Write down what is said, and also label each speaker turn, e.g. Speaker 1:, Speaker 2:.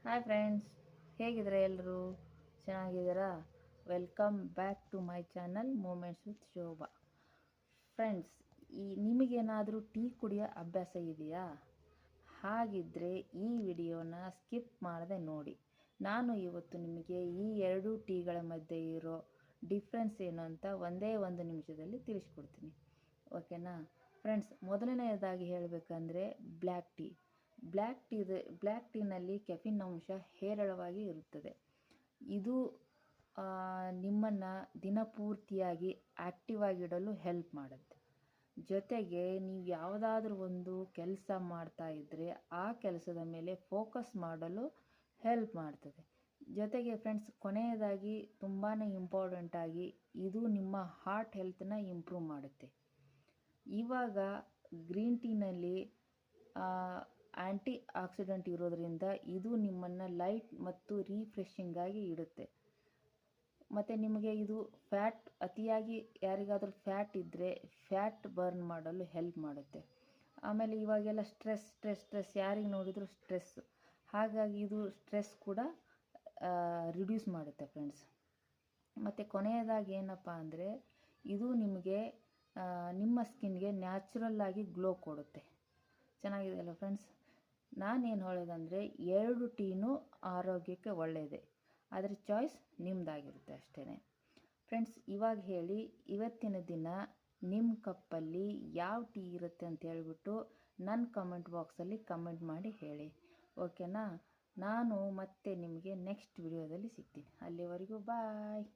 Speaker 1: Hi friends, ಹೇಗಿದ್ದೀರಾ ಎಲ್ಲರೂ? ಚೆನ್ನಾಗಿದ್ದೀರಾ? Welcome back to my channel moments with Shobha. Friends, ನಿಮಗೇನಾದರೂ ಟೀ ಕುಡಿಯೋ ಅಭ್ಯಾಸ ಇದೆಯಾ? ಹಾಗಿದ್ದರೆ ಈ ವಿಡಿಯೋನ ಸ್ಕಿಪ್ ಮಾಡದೆ ನೋಡಿ. ನಾನು ಇವತ್ತು ನಿಮಗೆ ಈ ಎರಡು ಟೀಗಳ ಮಧ್ಯೆ ಇರೋ ಡಿಫ್ರೆನ್ಸ್ ಏನು ಅಂತ ಒಂದೇ ಒಂದು ನಿಮಿಷದಲ್ಲಿ ತಿಳಿಸ್ಕೊಡ್ತೀನಿ. ಓಕೆನಾ ಫ್ರೆಂಡ್ಸ್? ಮೊದಲನೆಯದಾಗಿ ಹೇಳಬೇಕಂದ್ರೆ ಬ್ಲ್ಯಾಕ್ ಟೀನಲ್ಲಿ ಕೆಫಿನ್ ಅಂಶ ಹೇರಳವಾಗಿ ಇರುತ್ತದೆ. ಇದು ನಿಮ್ಮನ್ನು ದಿನಪೂರ್ತಿಯಾಗಿ ಆ್ಯಕ್ಟಿವ್ ಆಗಿಡಲು ಹೆಲ್ಪ್ ಮಾಡುತ್ತೆ. ಜೊತೆಗೆ ನೀವು ಯಾವುದಾದ್ರೂ ಒಂದು ಕೆಲಸ ಮಾಡ್ತಾ ಇದ್ದರೆ ಆ ಕೆಲಸದ ಮೇಲೆ ಫೋಕಸ್ ಮಾಡಲು ಹೆಲ್ಪ್ ಮಾಡ್ತದೆ. ಜೊತೆಗೆ ಫ್ರೆಂಡ್ಸ್, ಕೊನೆಯದಾಗಿ ತುಂಬಾ ಇಂಪಾರ್ಟೆಂಟಾಗಿ ಇದು ನಿಮ್ಮ ಹಾರ್ಟ್ ಹೆಲ್ತನ್ನ ಇಂಪ್ರೂವ್ ಮಾಡುತ್ತೆ. ಇವಾಗ ಗ್ರೀನ್ ಟೀನಲ್ಲಿ ಆ್ಯಂಟಿ ಆಕ್ಸಿಡೆಂಟ್ ಇರೋದರಿಂದ ಇದು ನಿಮ್ಮನ್ನು ಲೈಟ್ ಮತ್ತು ರೀಫ್ರೆಶಿಂಗ್ ಆಗಿ ಇಡುತ್ತೆ. ಮತ್ತು ನಿಮಗೆ ಇದು ಅತಿಯಾಗಿ ಯಾರಿಗಾದರೂ ಫ್ಯಾಟ್ ಇದ್ದರೆ ಫ್ಯಾಟ್ ಬರ್ನ್ ಮಾಡಲು ಹೆಲ್ಪ್ ಮಾಡುತ್ತೆ. ಆಮೇಲೆ ಇವಾಗೆಲ್ಲ ಸ್ಟ್ರೆಸ್ ಯಾರಿಗೆ ನೋಡಿದರೂ ಸ್ಟ್ರೆಸ್ಸು, ಹಾಗಾಗಿ ಇದು ಸ್ಟ್ರೆಸ್ ಕೂಡ ರಿಡ್ಯೂಸ್ ಮಾಡುತ್ತೆ ಫ್ರೆಂಡ್ಸ್. ಮತ್ತು ಕೊನೆಯದಾಗಿ ಏನಪ್ಪ ಅಂದರೆ ಇದು ನಿಮಗೆ ನಿಮ್ಮ ಸ್ಕಿನ್ಗೆ ನ್ಯಾಚುರಲ್ ಆಗಿ ಗ್ಲೋ ಕೊಡುತ್ತೆ. ಚೆನ್ನಾಗಿದೆ ಅಲ್ಲ ಫ್ರೆಂಡ್ಸ್? ನಾನೇನು ಹೇಳೋದಂದರೆ ಎರಡು ಟೀನೂ ಆರೋಗ್ಯಕ್ಕೆ ಒಳ್ಳೆಯದೇ, ಆದರೆ ಚಾಯ್ಸ್ ನಿಮ್ಮದಾಗಿರುತ್ತೆ ಅಷ್ಟೇ. ಫ್ರೆಂಡ್ಸ್, ಇವಾಗ ಹೇಳಿ, ಇವತ್ತಿನ ದಿನ ನಿಮ್ಮ ಕಪ್ಪಲ್ಲಿ ಯಾವ ಟೀ ಇರುತ್ತೆ ಅಂತ ಹೇಳ್ಬಿಟ್ಟು ನನ್ನ ಕಮೆಂಟ್ ಬಾಕ್ಸಲ್ಲಿ ಕಮೆಂಟ್ ಮಾಡಿ ಹೇಳಿ. ಓಕೆನಾ? ನಾನು ಮತ್ತೆ ನಿಮಗೆ ನೆಕ್ಸ್ಟ್ ವಿಡಿಯೋದಲ್ಲಿ ಸಿಗ್ತೀನಿ. ಅಲ್ಲಿವರೆಗೂ ಬಾಯ್.